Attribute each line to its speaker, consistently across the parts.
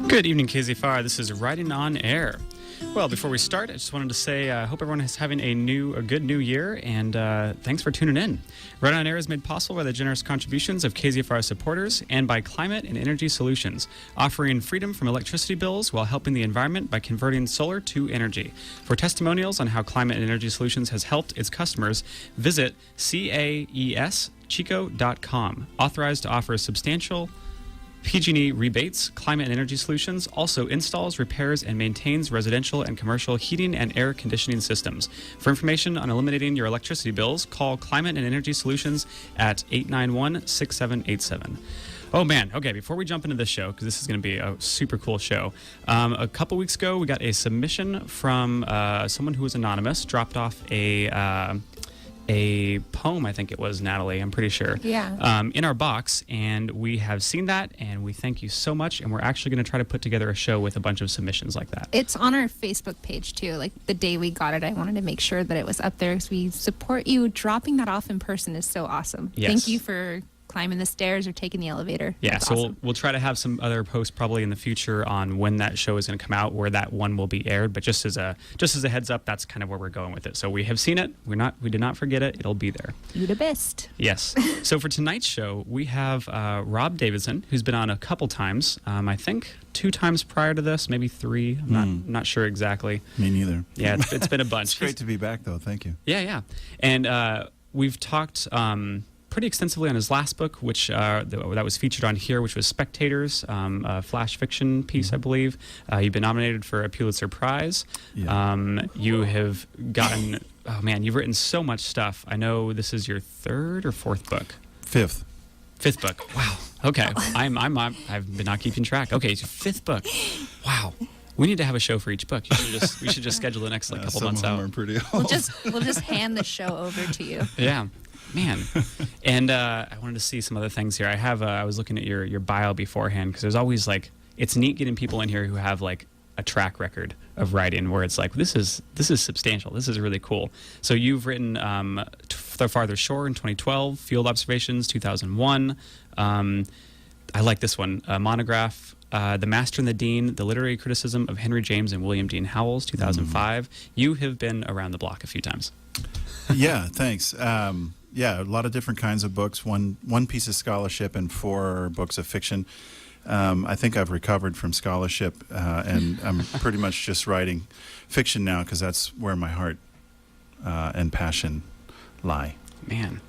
Speaker 1: Good evening, KZFR. This is Writing on Air. Well, before we start, I just wanted to say I hope everyone is having a good new year, and thanks for tuning in. Writing on Air is made possible by the generous contributions of KZFR supporters and by Climate and Energy Solutions, offering freedom from electricity bills while helping the environment by converting solar to energy. For testimonials on how Climate and Energy Solutions has helped its customers, visit caeschico.com. Authorized to offer substantial PG&E rebates, Climate and Energy Solutions also installs, repairs, and maintains residential and commercial heating and air conditioning systems. For information on eliminating your electricity bills, call Climate and Energy Solutions at 891-6787. Oh, man. Okay, before we jump into this show, because this is going to be a super cool show, a couple weeks ago, we got a submission from someone who was anonymous, dropped off a poem, I think it was, Natalie, I'm pretty sure, in our box, and we have seen that, and we thank you so much, and we're actually going to try to put together a show with a bunch of submissions like that.
Speaker 2: It's on our Facebook page, too. Like, the day we got it, I wanted to make sure that it was up there, because we support you. Dropping that off in person is so awesome.
Speaker 1: Yes.
Speaker 2: Thank you for climbing the stairs or taking the elevator.
Speaker 1: Yeah,
Speaker 2: That's
Speaker 1: so
Speaker 2: awesome.
Speaker 1: we'll try to have some other posts probably in the future on when that show is going to come out, where that one will be aired. But just as a heads up, that's kind of where we're going with it. So we have seen it. We did not forget it. It'll be there.
Speaker 2: You the best.
Speaker 1: Yes. So for tonight's show, we have Rob Davidson, who's been on a couple times. I think 2 times prior to this, maybe 3. I'm not sure exactly.
Speaker 3: Me neither.
Speaker 1: Yeah, it's been a bunch.
Speaker 3: It's great to be back, though. Thank you.
Speaker 1: Yeah. And we've talked pretty extensively on his last book, which that was featured on here, which was Spectators, a flash fiction piece, I believe. You've been nominated for a Pulitzer Prize.
Speaker 3: Yeah.
Speaker 1: You have gotten, oh man, you've written so much stuff. I know this is your 3rd or 4th book.
Speaker 3: 5th.
Speaker 1: 5th book. Wow. Okay. I've been not keeping track. Okay, it's your 5th book. Wow. We need to have a show for each book. We should just schedule the next couple months out.
Speaker 3: Some of them are pretty old.
Speaker 2: We'll just hand the show over to you.
Speaker 1: Yeah. Man. And I wanted to see some other things here. I was looking at your bio beforehand, because there's always it's neat getting people in here who have a track record of writing where it's this is substantial. This is really cool. So you've written The Farther Shore in 2012, Field Observations 2001. I like this one, Monograph, The Master and the Dean, The Literary Criticism of Henry James and William Dean Howells, 2005. You have been around the block a few times.
Speaker 3: Yeah, thanks. Yeah, a lot of different kinds of books, one piece of scholarship and 4 books of fiction. I think I've recovered from scholarship, and I'm pretty much just writing fiction now, because that's where my heart and passion lie.
Speaker 1: Man,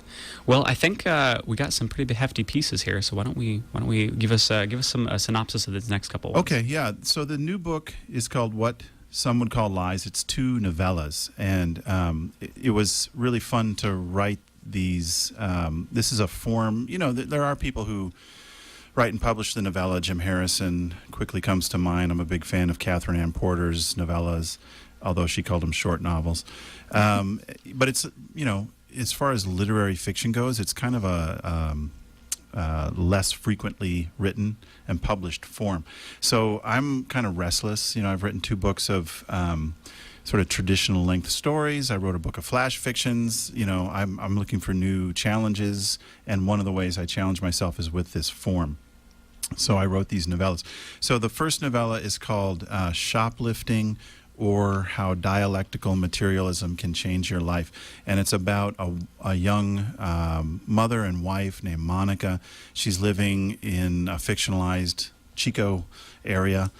Speaker 1: well, I think we got some pretty hefty pieces here. So why don't we give us some synopsis of the next couple ones?
Speaker 3: Okay, yeah. So the new book is called What Some Would Call Lies. It's 2 novellas, and it was really fun to write these. This is a form. There are people who write and publish the novella. Jim Harrison quickly comes to mind. I'm a big fan of Catherine Ann Porter's novellas, although she called them short novels. But it's, as far as literary fiction goes, it's kind of a less frequently written and published form. So I'm kind of restless. I've written 2 books of sort of traditional length stories. I wrote a book of flash fictions. I'm looking for new challenges, and one of the ways I challenge myself is with this form. So I wrote these novellas. So the first novella is called Shoplifting, or How Dialectical Materialism Can Change Your Life. And it's about a young mother and wife named Monica. She's living in a fictionalized Chico area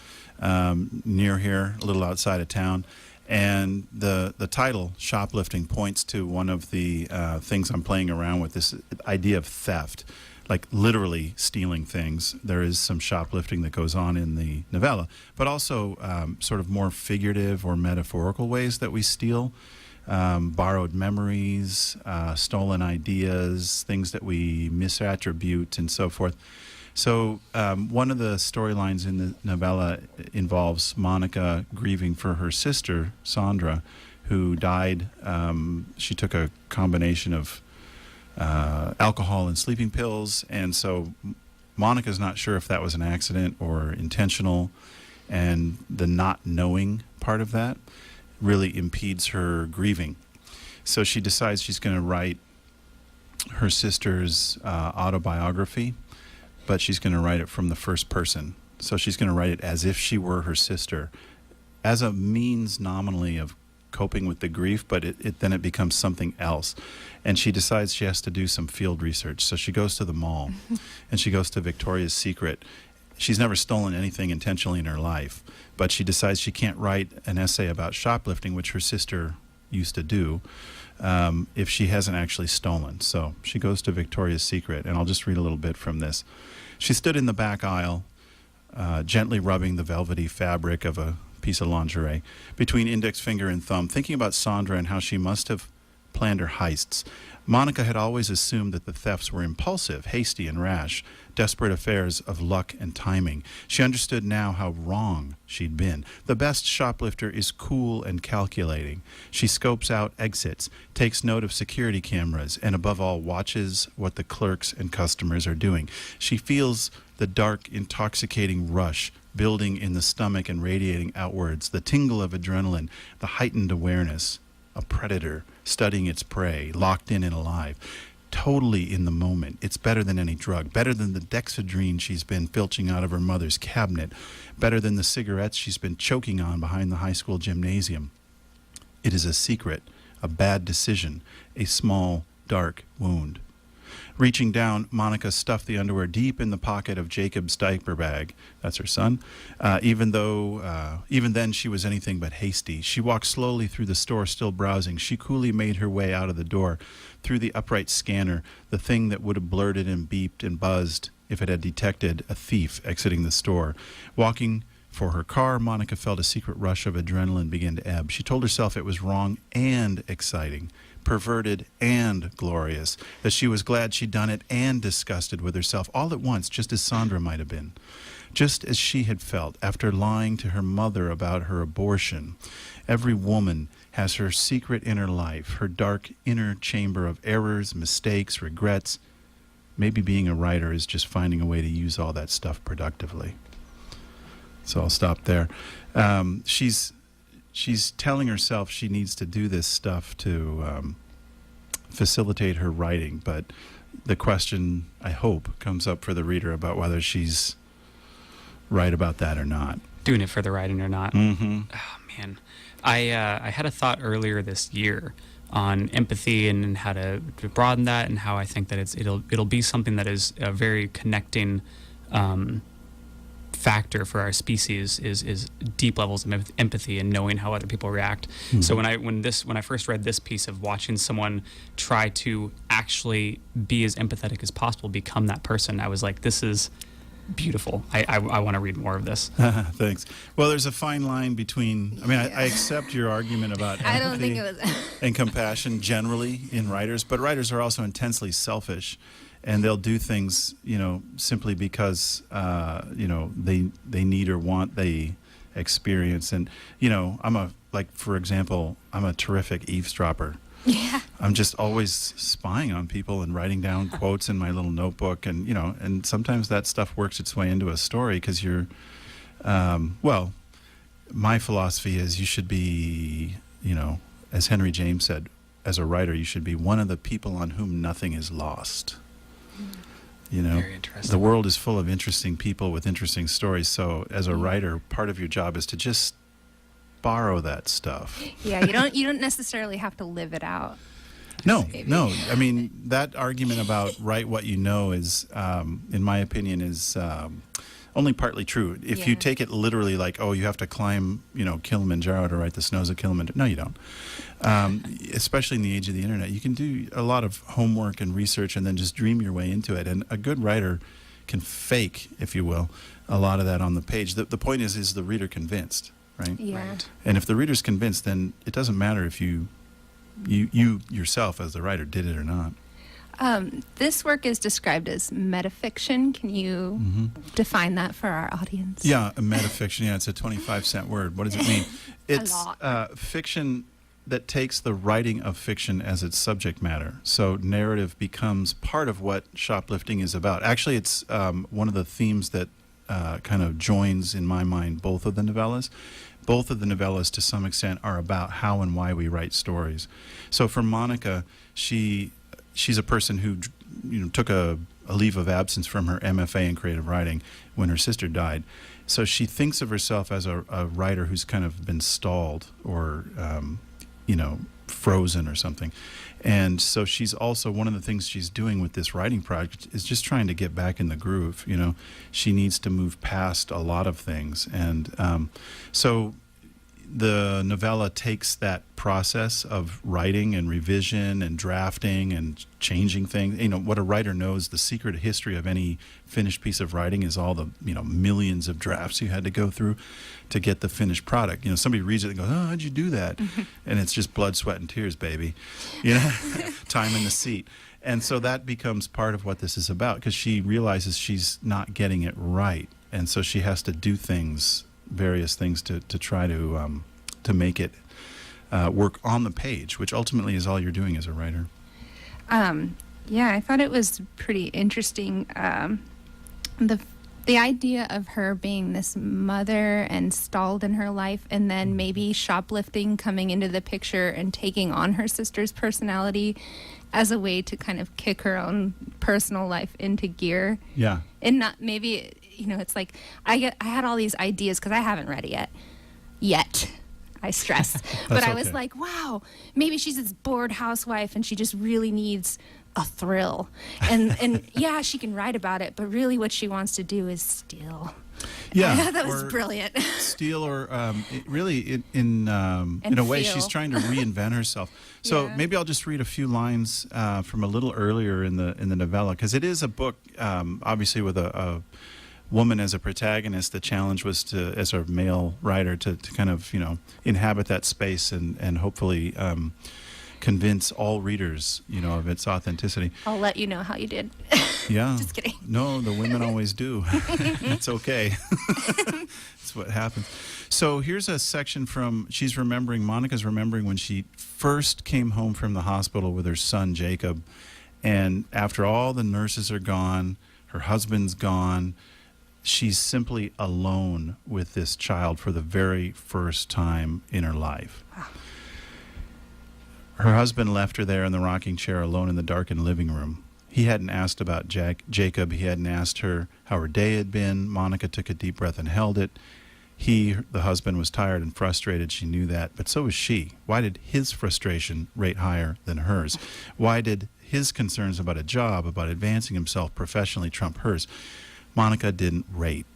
Speaker 3: near here, a little outside of town. And the title, Shoplifting, points to one of the things I'm playing around with, this idea of theft. Like literally stealing things. There is some shoplifting that goes on in the novella, but also sort of more figurative or metaphorical ways that we steal, borrowed memories, stolen ideas, things that we misattribute, and so forth. So one of the storylines in the novella involves Monica grieving for her sister, Sandra, who died. She took a combination of alcohol and sleeping pills, and so Monica's not sure if that was an accident or intentional, and the not knowing part of that really impedes her grieving. So she decides she's going to write her sister's autobiography, but she's going to write it from the first person, So she's going to write it as if she were her sister, as a means nominally of coping with the grief, but then it becomes something else. And she decides she has to do some field research. So she goes to the mall and she goes to Victoria's Secret. She's never stolen anything intentionally in her life, but she decides she can't write an essay about shoplifting, which her sister used to do, if she hasn't actually stolen. So she goes to Victoria's Secret, and I'll just read a little bit from this. She stood in the back aisle, gently rubbing the velvety fabric of a piece of lingerie between index finger and thumb, thinking about Sandra and how she must have planned her heists. Monica had always assumed that the thefts were impulsive, hasty, and rash, desperate affairs of luck and timing. She understood now how wrong she'd been. The best shoplifter is cool and calculating. She scopes out exits, takes note of security cameras, and above all, watches what the clerks and customers are doing. She feels the dark, intoxicating rush building in the stomach and radiating outwards, the tingle of adrenaline, the heightened awareness. A predator studying its prey, locked in and alive, totally in the moment. It's better than any drug, better than the dexedrine she's been filching out of her mother's cabinet, better than the cigarettes she's been choking on behind the high school gymnasium. It is a secret, a bad decision, a small, dark wound. Reaching down, Monica stuffed the underwear deep in the pocket of Jacob's diaper bag. That's her son. Even then she was anything but hasty. She walked slowly through the store, still browsing. She coolly made her way out of the door, through the upright scanner, the thing that would have blurted and beeped and buzzed if it had detected a thief exiting the store. Walking for her car, Monica felt a secret rush of adrenaline begin to ebb. She told herself it was wrong and exciting, perverted and glorious, that she was glad she'd done it and disgusted with herself all at once, just as Sandra might have been. Just as she had felt after lying to her mother about her abortion. Every woman has her secret inner life, her dark inner chamber of errors, mistakes, regrets. Maybe being a writer is just finding a way to use all that stuff productively. So I'll stop there. She's telling herself she needs to do this stuff to facilitate her writing, but the question, I hope, comes up for the reader about whether she's right about that or not.
Speaker 1: Doing it for the writing or not.
Speaker 3: Mm-hmm.
Speaker 1: Oh, man. I had a thought earlier this year on empathy and how to broaden that, and how I think that it'll be something that is a very connecting factor for our species is deep levels of empathy and knowing how other people react. Mm-hmm. So when I first read this piece of watching someone try to actually be as empathetic as possible, become that person, I was like, this is beautiful. I want to read more of this.
Speaker 3: Thanks. Well, there's a fine line between, I accept your argument about empathy
Speaker 2: I don't think it was
Speaker 3: and compassion generally in writers, but writers are also intensely selfish. And they'll do things, simply because, they need or want the experience. And, for example, I'm a terrific eavesdropper.
Speaker 2: Yeah.
Speaker 3: I'm just always spying on people and writing down quotes in my little notebook. And, and sometimes that stuff works its way into a story because you're, my philosophy is you should be, as Henry James said, as a writer, you should be one of the people on whom nothing is lost.
Speaker 1: Very interesting.
Speaker 3: The world is full of interesting people with interesting stories. So as a writer, part of your job is to just borrow that stuff.
Speaker 2: Yeah, you don't necessarily have to live it out.
Speaker 3: No. I mean, that argument about write what you know is, in my opinion, is only partly true. If you take it literally, like, you have to climb, Kilimanjaro to write the snows of Kilimanjaro. No, you don't. Especially in the age of the internet, you can do a lot of homework and research and then just dream your way into it. And a good writer can fake, if you will, a lot of that on the page. The point is the reader convinced, right?
Speaker 2: Yeah.
Speaker 1: Right.
Speaker 3: And if the reader's convinced, then it doesn't matter if you yourself as the writer did it or not.
Speaker 2: This work is described as metafiction. Can you define that for our audience?
Speaker 3: Yeah, a metafiction. Yeah, it's a 25-cent word. What does it mean? It's fiction that takes the writing of fiction as its subject matter. So narrative becomes part of what shoplifting is about. Actually, it's one of the themes that kind of joins, in my mind, both of the novellas. Both of the novellas, to some extent, are about how and why we write stories. So for Monica, she's a person who took a a leave of absence from her MFA in creative writing when her sister died. So she thinks of herself as a writer who's kind of been stalled or, frozen or something. And so she's also, one of the things she's doing with this writing project is just trying to get back in the groove. She needs to move past a lot of things. And so the novella takes that process of writing and revision and drafting and changing things. What a writer knows, the secret history of any finished piece of writing is all the, millions of drafts you had to go through to get the finished product. Somebody reads it and goes, oh, how'd you do that? And it's just blood, sweat, and tears, baby. Time in the seat. And so that becomes part of what this is about, because she realizes she's not getting it right. And so she has to do various things to try to make it work on the page, which ultimately is all you're doing as a writer.
Speaker 2: Yeah, I thought it was pretty interesting. The idea of her being this mother and stalled in her life, and then maybe shoplifting coming into the picture and taking on her sister's personality as a way to kind of kick her own personal life into gear.
Speaker 3: Yeah.
Speaker 2: And not maybe, it's like I had all these ideas because I haven't read it yet. I stress. But I was like, wow, maybe she's this bored housewife and she just really needs a thrill. And yeah, she can write about it, but really what she wants to do is steal.
Speaker 3: Yeah.
Speaker 2: That was brilliant.
Speaker 3: Steal or in a way, she's trying to reinvent herself. So maybe I'll just read a few lines from a little earlier in the novella, because it is a book, obviously, with a woman as a protagonist. The challenge was to, as a male writer, to kind of inhabit that space and hopefully convince all readers of its authenticity.
Speaker 2: I'll let you know how you did.
Speaker 3: Yeah.
Speaker 2: Just kidding.
Speaker 3: No, the women always do. It's okay. That's what happens. So here's a section Monica's remembering when she first came home from the hospital with her son Jacob, and after all the nurses are gone, her husband's gone, she's simply alone with this child for the very first time in her life. Wow. Her husband left her there in the rocking chair alone in the darkened living room. He hadn't asked about Jacob. He hadn't asked her how her day had been. Monica took a deep breath and held it. The husband, was tired and frustrated. She knew that, but so was she. Why did his frustration rate higher than hers? Why did his concerns about a job, about advancing himself professionally, trump hers? Monica didn't rate.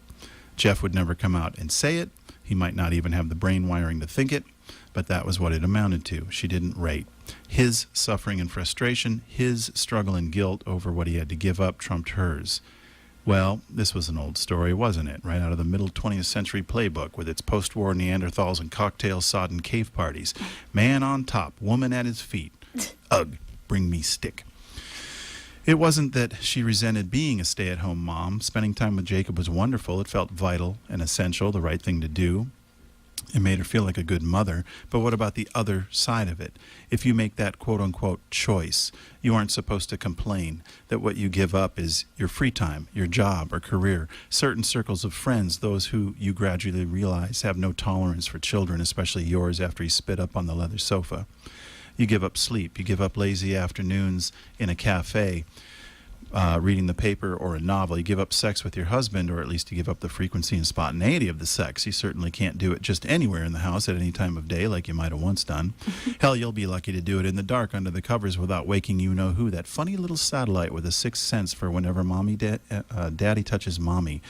Speaker 3: Jeff would never come out and say it. He might not even have the brain wiring to think it, but that was what it amounted to. She didn't rate. His suffering and frustration, his struggle and guilt over what he had to give up, trumped hers. Well, this was an old story, wasn't it? Right out of the middle 20th century playbook with its post-war Neanderthals and cocktail-sodden cave parties. Man on top, woman at his feet. Ugh, bring me stick. It wasn't that she resented being a stay-at-home mom. Spending time with Jacob was wonderful. It felt vital and essential, the right thing to do. It made her feel like a good mother. But what about the other side of it? If you make that quote-unquote choice, you aren't supposed to complain that what you give up is your free time, your job or career, certain circles of friends, those who you gradually realize have no tolerance for children, especially yours after you spit up on the leather sofa. You give up sleep. You give up lazy afternoons in a cafe, reading the paper or a novel. You give up sex with your husband, or at least you give up the frequency and spontaneity of the sex. You certainly can't do it just anywhere in the house at any time of day like you might have once done. Hell, you'll be lucky to do it in the dark under the covers without waking you-know-who, that funny little satellite with a sixth sense for whenever daddy touches mommy.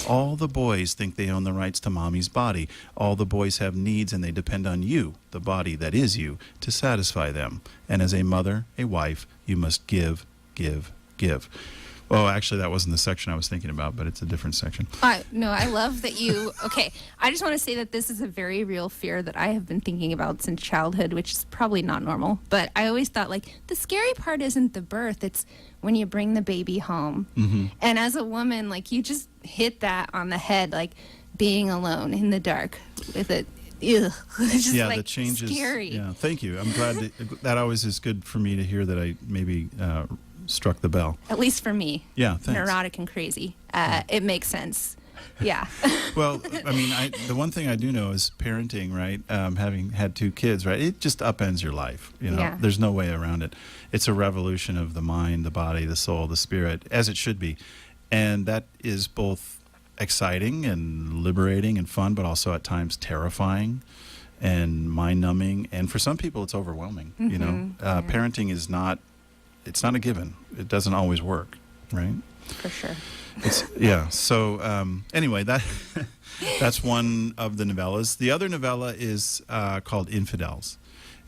Speaker 3: All the boys think they own the rights to mommy's body. All the boys have needs, and they depend on you, the body that is you, to satisfy them. And as a mother, a wife, you must give. Well, actually, that wasn't the section I was thinking about, but it's a different section.
Speaker 2: No, I love that you... Okay, I just want to say that this is a very real fear that I have been thinking about since childhood, which is probably not normal. But I always thought, the scary part isn't the birth. It's when you bring the baby home. Mm-hmm. And as a woman, you just hit that on the head, being alone in the dark with it. Ugh. It's just
Speaker 3: the changes.
Speaker 2: Scary.
Speaker 3: Yeah, thank you. I'm glad that always is good for me to hear that I maybe... struck the bell.
Speaker 2: At least for me.
Speaker 3: Yeah, thanks.
Speaker 2: Neurotic and crazy. It makes sense. Yeah.
Speaker 3: Well, I mean, the one thing I do know is parenting, right? Having had 2 kids, right? It just upends your life. You know,
Speaker 2: Yeah.
Speaker 3: there's no way around it. It's a revolution of the mind, the body, the soul, the spirit, as it should be. And that is both exciting and liberating and fun, but also at times terrifying and mind-numbing. And for some people, it's overwhelming. You know,
Speaker 2: Yeah.
Speaker 3: parenting is not, it's not a given. It doesn't always work, right?
Speaker 2: For sure.
Speaker 3: Yeah. So anyway, that's one of the novellas. The other novella is called Infidels,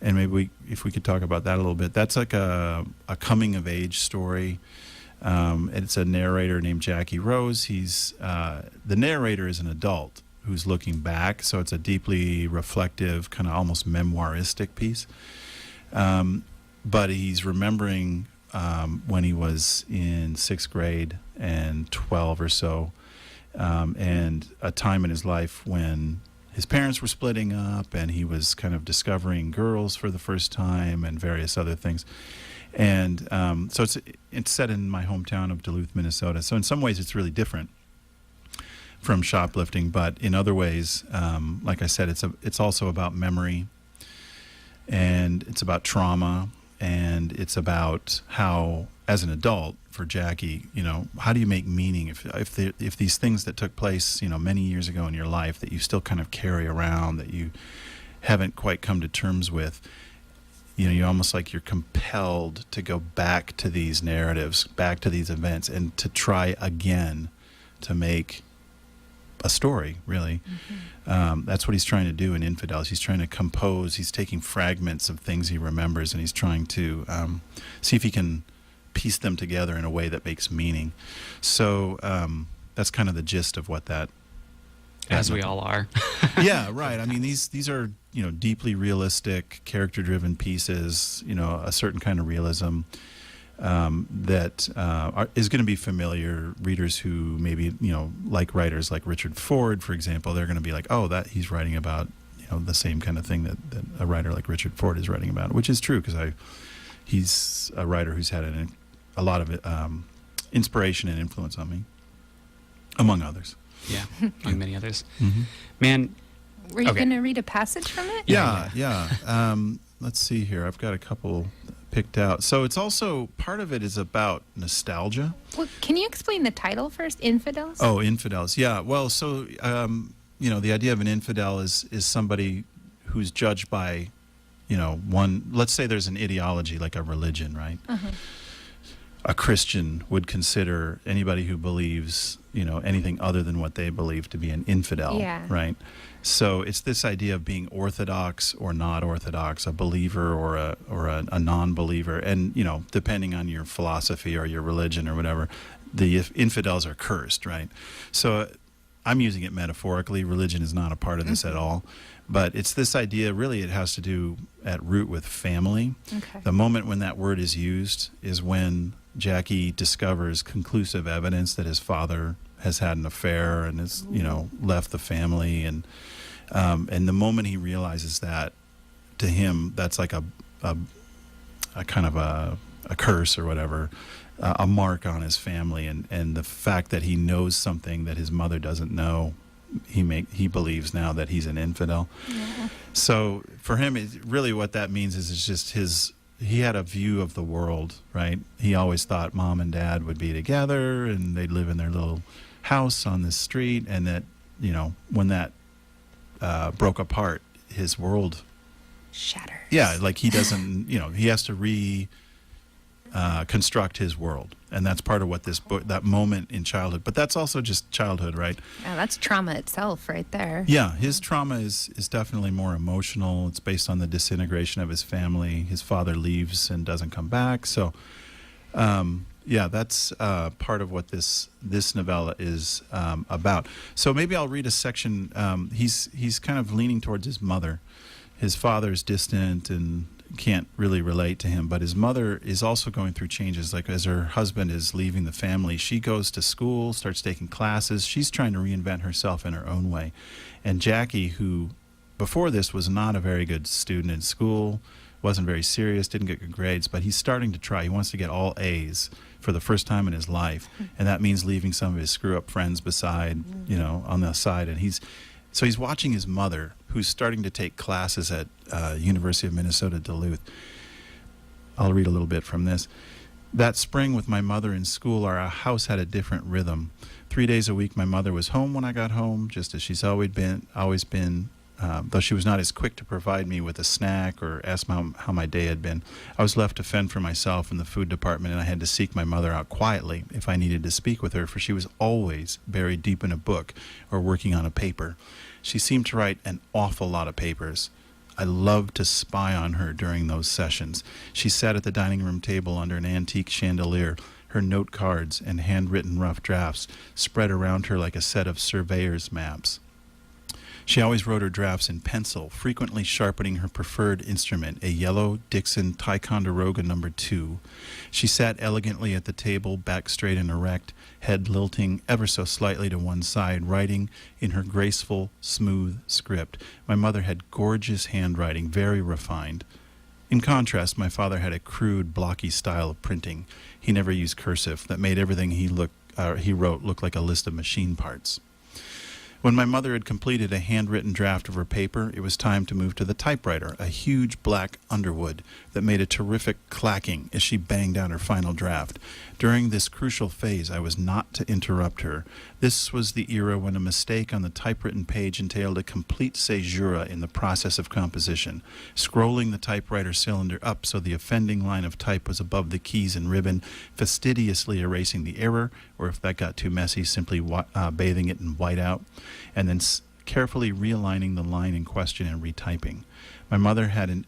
Speaker 3: and maybe if we could talk about that a little bit. That's like a coming of age story. It's a narrator named Jackie Rose. He's the narrator is an adult who's looking back, so it's a deeply reflective, kind of almost memoiristic piece. But he's remembering when he was in 6th grade and 12 or so, and a time in his life when his parents were splitting up and he was kind of discovering girls for the first time and various other things. And so it's set in my hometown of Duluth, Minnesota. So in some ways it's really different from Shoplifting, but in other ways, like I said, it's also about memory, and it's about trauma, and it's about how, as an adult, for Jackie, you know, how do you make meaning if these things that took place, you know, many years ago in your life that you still kind of carry around, that you haven't quite come to terms with, you know, you're almost like you're compelled to go back to these narratives, back to these events, and to try again to make a story, really. That's what he's trying to do in Infidels. He's trying to compose. He's taking fragments of things he remembers, and he's trying to see if he can piece them together in a way that makes meaning. So that's kind of the gist of what that.
Speaker 1: As we all are.
Speaker 3: Yeah, right. I mean, these are, you know, deeply realistic, character-driven pieces. You know, a certain kind of realism that is going to be familiar. Readers who maybe, you know, like writers like Richard Ford, for example, they're going to be like, oh, that he's writing about, you know, the same kind of thing that a writer like Richard Ford is writing about, which is true because he's a writer who's had a lot of inspiration and influence on me, among others.
Speaker 1: Yeah, among many others.
Speaker 3: Mm-hmm.
Speaker 1: Man,
Speaker 2: Were you
Speaker 1: Okay.
Speaker 2: going to read a passage from it?
Speaker 3: Yeah. Let's see here. I've got a couple picked out. So it's also, part of it is about nostalgia.
Speaker 2: Well, can you explain the title first? Infidels?
Speaker 3: Oh, infidels. Yeah. Well, so, you know, the idea of an infidel is somebody who's judged by, you know, let's say there's an ideology like a religion, right?
Speaker 2: Uh-huh.
Speaker 3: A Christian would consider anybody who believes, you know, anything other than what they believe to be an infidel,
Speaker 2: Yeah.
Speaker 3: right? So it's this idea of being orthodox or not orthodox, a believer or a non-believer, and, you know, depending on your philosophy or your religion or whatever, the infidels are cursed, right? So I'm using it metaphorically. Religion is not a part of this at all. But it's this idea, really, it has to do at root with family.
Speaker 2: Okay.
Speaker 3: The moment when that word is used is when Jackie discovers conclusive evidence that his father has had an affair and has, you know, left the family. And the moment he realizes that, to him, that's like a kind of a curse or whatever, a mark on his family. And the fact that he knows something that his mother doesn't know, he believes now that he's an infidel.
Speaker 2: Yeah.
Speaker 3: So for him, really what that means is it's just he had a view of the world, right? He always thought mom and dad would be together and they'd live in their little house on this street, and that, you know, when that broke apart, his world
Speaker 2: Shatters.
Speaker 3: Yeah, like he doesn't, you know, he has to construct his world. And that's part of what this book, that moment in childhood, but that's also just childhood, right?
Speaker 2: Yeah, that's trauma itself right there.
Speaker 3: Yeah, his trauma is definitely more emotional. It's based on the disintegration of his family. His father leaves and doesn't come back. So, yeah, that's part of what this novella is about. So maybe I'll read a section. He's kind of leaning towards his mother. His father's distant and can't really relate to him, but his mother is also going through changes. Like, as her husband is leaving the family, she goes to school, starts taking classes. She's trying to reinvent herself in her own way. And Jackie, who before this was not a very good student in school, wasn't very serious, didn't get good grades, but he's starting to try. He wants to get all A's for the first time in his life, and that means leaving some of his screw-up friends beside, on the side. And he's watching his mother, who's starting to take classes at University of Minnesota Duluth. I'll read a little bit from this. That spring with my mother in school, our house had a different rhythm. 3 days a week, my mother was home when I got home, just as she's always been. Though she was not as quick to provide me with a snack or ask how my day had been, I was left to fend for myself in the food department, and I had to seek my mother out quietly if I needed to speak with her, for she was always buried deep in a book or working on a paper. She seemed to write an awful lot of papers. I loved to spy on her during those sessions. She sat at the dining room table under an antique chandelier, her note cards and handwritten rough drafts spread around her like a set of surveyor's maps. She always wrote her drafts in pencil, frequently sharpening her preferred instrument, a yellow Dixon Ticonderoga No. 2. She sat elegantly at the table, back straight and erect, head lilting ever so slightly to one side, writing in her graceful, smooth script. My mother had gorgeous handwriting, very refined. In contrast, my father had a crude, blocky style of printing. He never used cursive. That made everything he wrote look like a list of machine parts. When my mother had completed a handwritten draft of her paper, it was time to move to the typewriter, a huge black Underwood that made a terrific clacking as she banged out her final draft. During this crucial phase, I was not to interrupt her. This was the era when a mistake on the typewritten page entailed a complete caesura in the process of composition. Scrolling the typewriter cylinder up so the offending line of type was above the keys and ribbon, fastidiously erasing the error, or if that got too messy, simply bathing it in whiteout, and then carefully realigning the line in question and retyping. My mother had an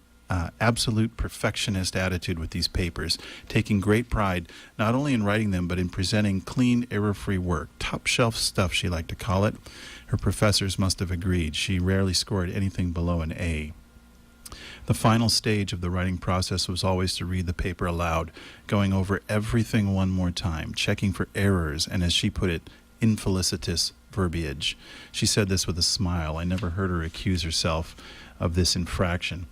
Speaker 3: absolute perfectionist attitude with these papers, taking great pride not only in writing them but in presenting clean, error-free work. Top-shelf stuff, she liked to call it. Her professors must have agreed. She rarely scored anything below an A. The final stage of the writing process was always to read the paper aloud, going over everything one more time, checking for errors, and as she put it, infelicitous verbiage. She said this with a smile. I never heard her accuse herself of this infraction.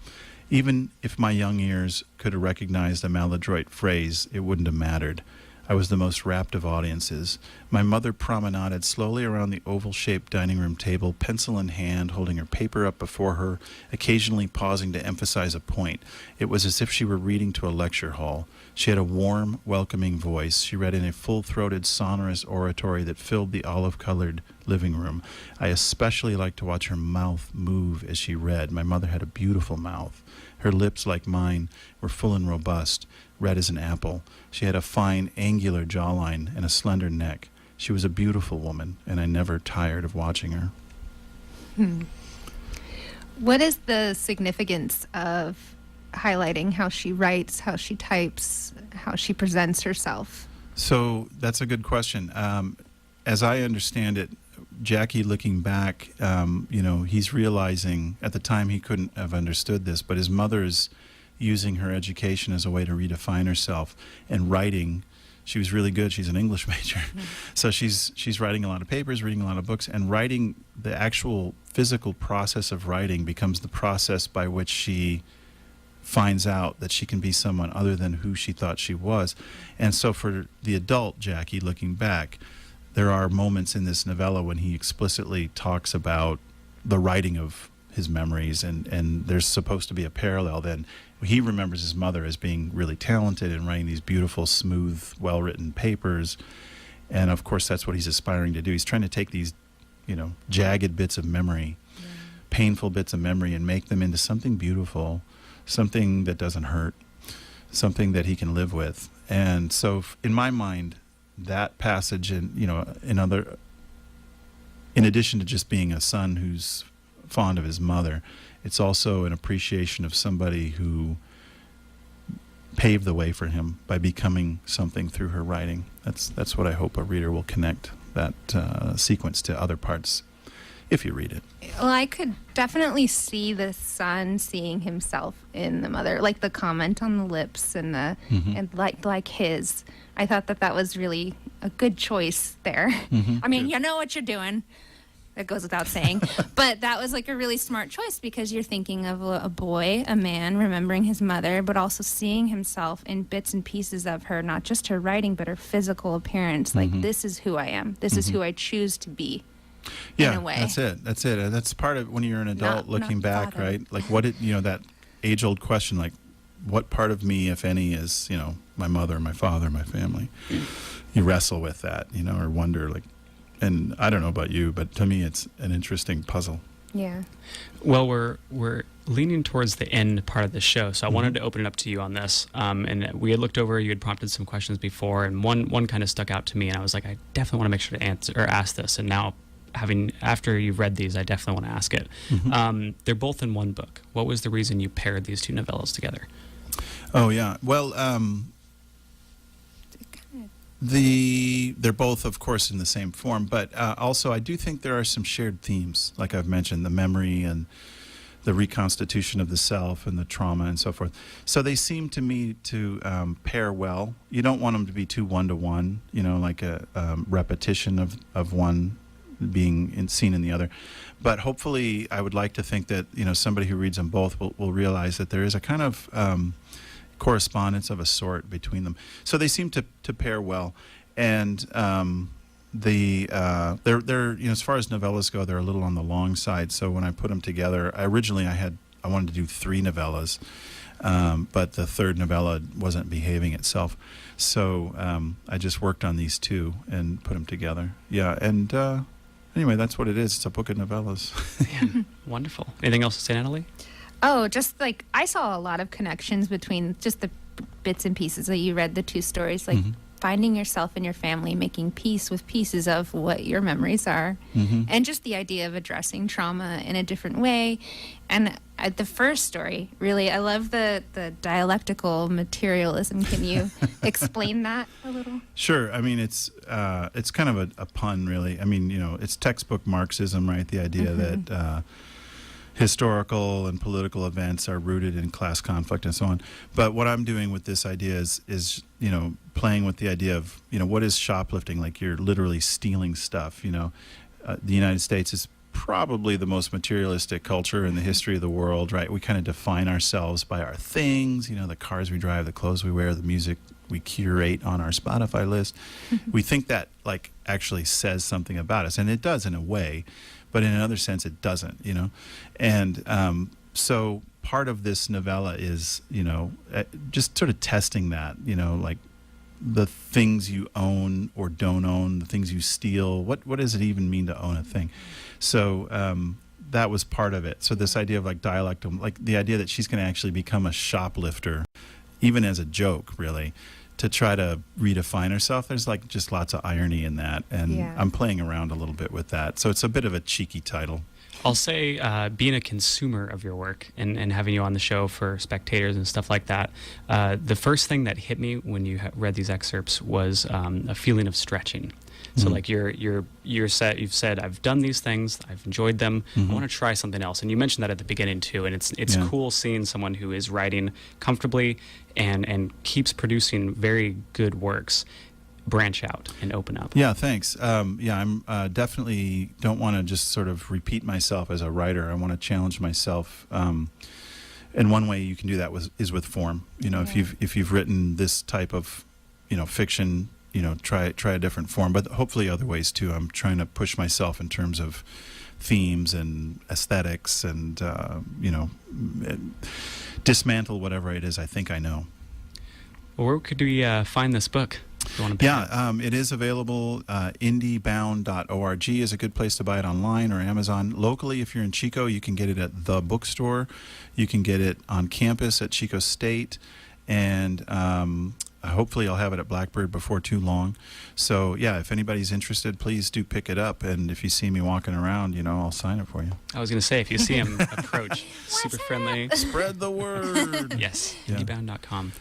Speaker 3: Even if my young ears could have recognized a maladroit phrase, it wouldn't have mattered. I was the most rapt of audiences. My mother promenaded slowly around the oval-shaped dining room table, pencil in hand, holding her paper up before her, occasionally pausing to emphasize a point. It was as if she were reading to a lecture hall. She had a warm, welcoming voice. She read in a full-throated, sonorous oratory that filled the olive-colored living room. I especially liked to watch her mouth move as she read. My mother had a beautiful mouth. Her lips, like mine, were full and robust, red as an apple. She had a fine, angular jawline and a slender neck. She was a beautiful woman, and I never tired of watching her.
Speaker 2: What is the significance of highlighting how she writes, how she types, how she presents herself?
Speaker 3: So that's a good question. As I understand it, Jackie, looking back, he's realizing at the time he couldn't have understood this, but his mother is using her education as a way to redefine herself, and writing. She was really good. She's an English major. So she's writing a lot of papers, reading a lot of books, and writing. The actual physical process of writing becomes the process by which she finds out that she can be someone other than who she thought she was. And so for the adult Jackie, looking back, there are moments in this novella when he explicitly talks about the writing of his memories, and there's supposed to be a parallel then. He remembers his mother as being really talented and writing these beautiful, smooth, well-written papers, and of course that's what he's aspiring to do. He's trying to take these, jagged bits of memory, painful bits of memory, and make them into something beautiful, something that doesn't hurt, something that he can live with. And so in my mind, that passage, and in addition to just being a son who's fond of his mother, it's also an appreciation of somebody who paved the way for him by becoming something through her writing. That's what I hope a reader will connect that sequence to other parts if you read it.
Speaker 2: Well, I could definitely see the son seeing himself in the mother, like the comment on the lips and the and like his. I thought that was really a good choice there. I mean, you know what you're doing. That goes without saying. But that was like a really smart choice because you're thinking of a boy, a man, remembering his mother, but also seeing himself in bits and pieces of her, not just her writing, but her physical appearance. Like, this is who I am. This is who I choose to be.
Speaker 3: Yeah,
Speaker 2: in a way.
Speaker 3: that's it. That's part of when you're an adult looking back,
Speaker 2: father.
Speaker 3: right? Like that age-old question, like what part of me, if any, is, my mother, my father, my family. You wrestle with that, or wonder, like, and I don't know about you, but to me it's an interesting puzzle.
Speaker 2: Yeah.
Speaker 1: Well, we're leaning towards the end part of the show, so I wanted to open it up to you on this. And we had looked over, you had prompted some questions before, and one kind of stuck out to me, and I was like, I definitely want to make sure to answer or ask this. And now, after you've read these, I definitely want to ask it. They're both in one book. What was the reason you paired these two novellas together?
Speaker 3: Oh yeah, well, they're both, of course, in the same form, but also I do think there are some shared themes, like I've mentioned, the memory and the reconstitution of the self and the trauma and so forth. So they seem to me to pair well. You don't want them to be too one-to-one, like a repetition of one being seen in the other. But hopefully I would like to think that, somebody who reads them both will realize that there is a kind of correspondence of a sort between them. So they seem to pair well. And they're as far as novellas go, they're a little on the long side. So when I put them together, originally I wanted to do 3 novellas, but the third novella wasn't behaving itself. So I just worked on these 2 and put them together. Yeah, and anyway, that's what it is. It's a book of novellas.
Speaker 1: Yeah, wonderful. Anything else to say, Natalie?
Speaker 2: Oh, just like I saw a lot of connections between just the bits and pieces that you read, the 2 stories, like finding yourself and your family, making peace with pieces of what your memories are, and just the idea of addressing trauma in a different way. And the first story, really, I love the dialectical materialism. Can you explain that a little?
Speaker 3: Sure. I mean, it's kind of a pun, really. I mean, it's textbook Marxism, right? The idea that historical and political events are rooted in class conflict and so on. But what I'm doing with this idea is playing with the idea of, what is shoplifting? Like, you're literally stealing stuff. The United States is probably the most materialistic culture in the history of the world, right? We kind of define ourselves by our things, the cars we drive, the clothes we wear, the music we curate on our Spotify list. We think that, like, actually says something about us, and it does in a way, but in another sense it doesn't, And so part of this novella is, just sort of testing that, like the things you own or don't own, the things you steal. What does it even mean to own a thing? So that was part of it. So this idea of like dialectal, like the idea that she's going to actually become a shoplifter, even as a joke, really, to try to redefine herself. There's like just lots of irony in that, and I'm playing around a little bit with that. So it's a bit of a cheeky title.
Speaker 1: I'll say being a consumer of your work and having you on the show for spectators and stuff like that, the first thing that hit me when you read these excerpts was a feeling of stretching. So like you've said, I've done these things, I've enjoyed them, I want to try something else. And you mentioned that at the beginning too, and it's cool seeing someone who is writing comfortably and keeps producing very good works branch out and open up.
Speaker 3: Yeah, thanks. I'm definitely don't want to just sort of repeat myself as a writer. I want to challenge myself. And one way you can do that is with form. If you've written this type of fiction, try a different form, but hopefully other ways too. I'm trying to push myself in terms of themes and aesthetics and dismantle whatever it is I think I know.
Speaker 1: Well, where could we find this book?
Speaker 3: It is available. Indiebound.org is a good place to buy it online, or Amazon. Locally, if you're in Chico, you can get it at the bookstore. You can get it on campus at Chico State, and hopefully I'll have it at Blackbird before too long. So yeah, if anybody's interested, please do pick it up. And if you see me walking around, I'll sign it for you.
Speaker 1: I was going to say, if you see him approach, super friendly.
Speaker 3: Spread the word.
Speaker 1: Yes, indiebound.com.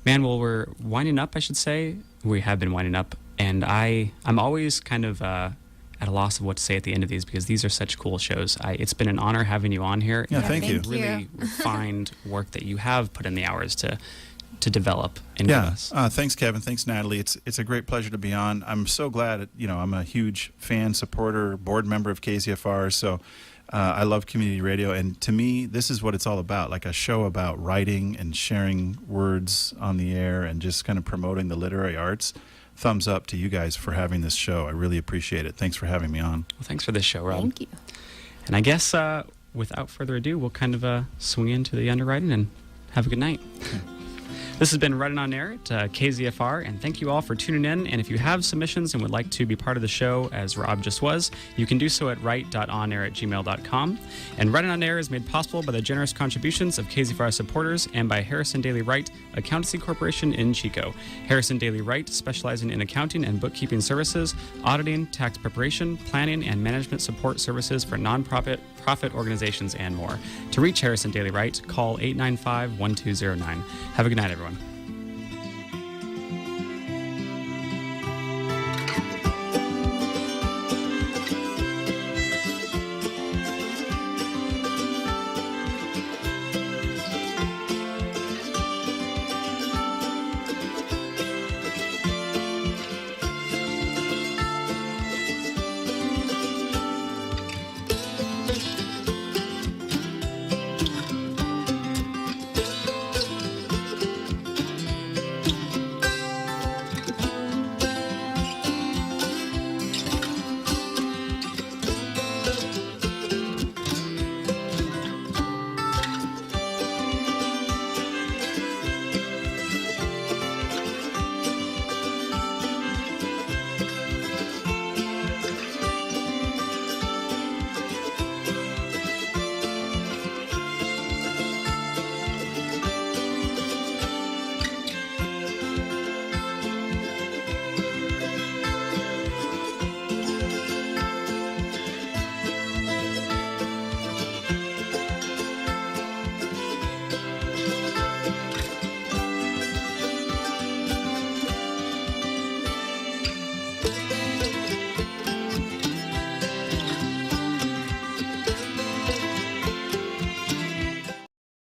Speaker 1: Man, well, we're winding up, I should say. We have been winding up. And I'm always kind of at a loss of what to say at the end of these, because these are such cool shows. It's been an honor having you on here.
Speaker 3: Yeah, thank you.
Speaker 1: Really refined work that you have put in the hours to to develop and give
Speaker 3: Yeah.
Speaker 1: us.
Speaker 3: Thanks, Kevin. Thanks, Natalie. It's a great pleasure to be on. I'm so glad. I'm a huge fan, supporter, board member of KZFR. So I love community radio, and to me, this is what it's all about. Like a show about writing and sharing words on the air, and just kind of promoting the literary arts. Thumbs up to you guys for having this show. I really appreciate it. Thanks for having me on.
Speaker 1: Well, thanks for this show, Rob.
Speaker 2: Thank you.
Speaker 1: And I guess without further ado, we'll kind of swing into the underwriting and have a good night. This has been Write It On Air at KZFR, and thank you all for tuning in. And if you have submissions and would like to be part of the show, as Rob just was, you can do so at write.onair@gmail.com. And Write It On Air is made possible by the generous contributions of KZFR supporters and by Harrison Daily Wright Accountancy Corporation in Chico. Harrison Daily Wright, specializing in accounting and bookkeeping services, auditing, tax preparation, planning, and management support services for nonprofit organizations, and more. To reach Harrison Daily Wright, call 895-1209. Have a good night, everyone.